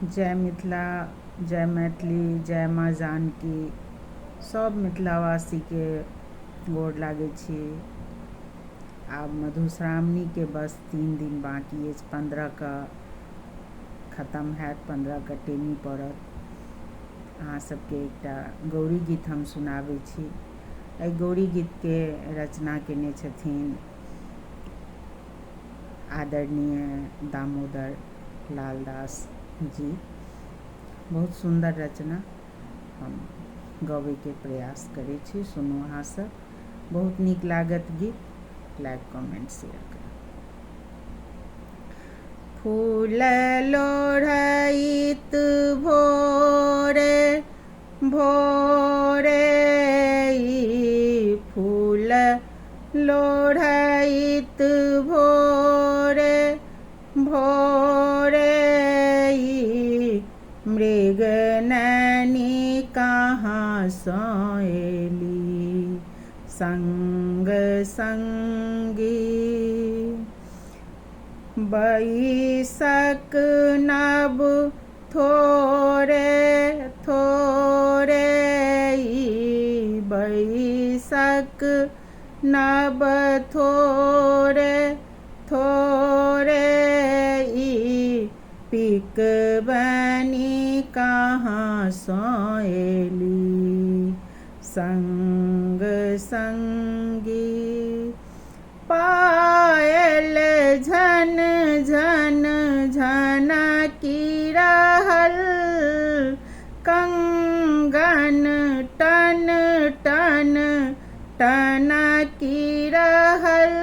जय मिथिला, जय मैथिली, जय माँ जानकी। सब मिथिलावासी के गोर लागै छी। आब मधुश्रावणी के बस 3 दिन बाकी अछि। 15 के खत्म हैत, 15 के टेमी पड़त। अहाँ सबके एकटा गौरी गीत हम सुनाबै छी। एहि गौरी गीत के रचना केने छथिन आदरणीय दामोदर लाल दास जी। बहुत सुंदर रचना हम गबै के प्रयास करै छी। सुनू अहाँ सब, बहुत नीक लागत गीत। लाइक कमेंट शेयर करू। फूल लोढ़ैत भोरे भोरे, फूल लोढ़ैत भोरे भोरे, मृगनैनी कहाँ सँ एली संग संगी। बैसक नभ थोरे थोरे, बैसक नभ थोरे थोरे, पिकबनी कहाँ सँ एली संग संगी। पायल झन झन झनकी रहल, कंगन टन टन टनकी रहल।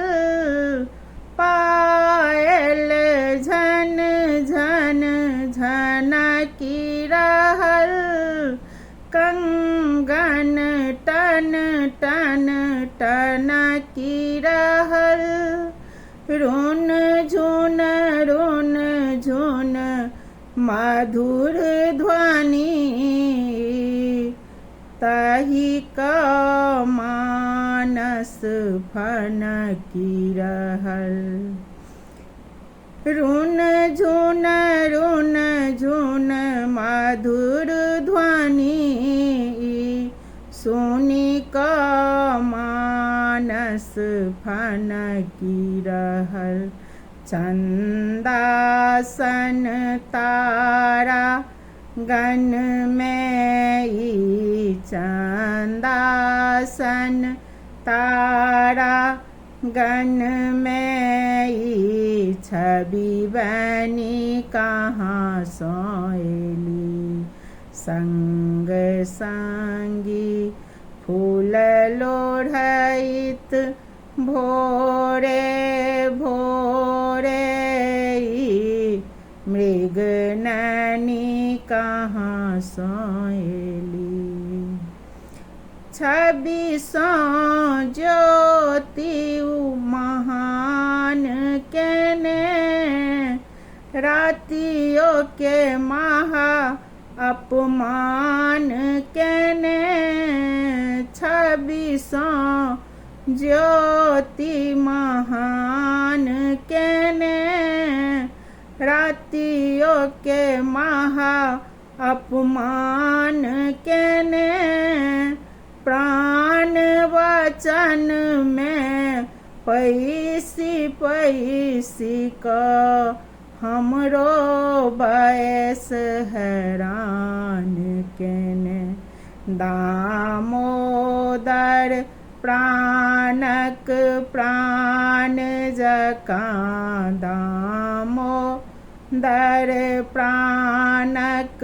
पायल झन झन झनकी रहल, कंगन टन टन टनकी रहल। रुन झुन रुन झुन मधुर ध्वनि, तहि क मानस फनकी रहल। रुन झुन मधुर ध्वनि, सुनि क मानस फनकी रहल। चंदासन तारा गन में, चंदासन तारा गन में, छवि बनी कहाँ सँ एली संग संगी। फूल लोढ़ैत भोरे भोरे, मृगनैनी कहाँ सँ एली। छवि सँ ज्योति महान केने, रातियो के महा अपमान केने। छवि सँ ज्योति महान केने, रातियो के महा अपमान केने। प्राण वचन में पैसी पैसी क, हमरो बैस हैरान केने। दामोदर प्राणक प्राण जकाँ, दामोदर प्राणक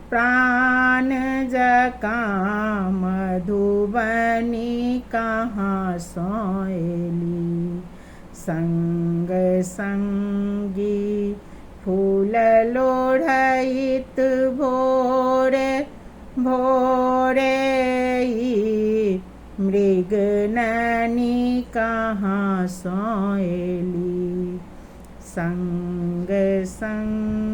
प्राण जकाँ, मधुबनी कहाँ सँ एली संग संगी। फूल लोढ़ैत भोरे भोरे, मृगनैनी कहाँ सँ एली संग संगी।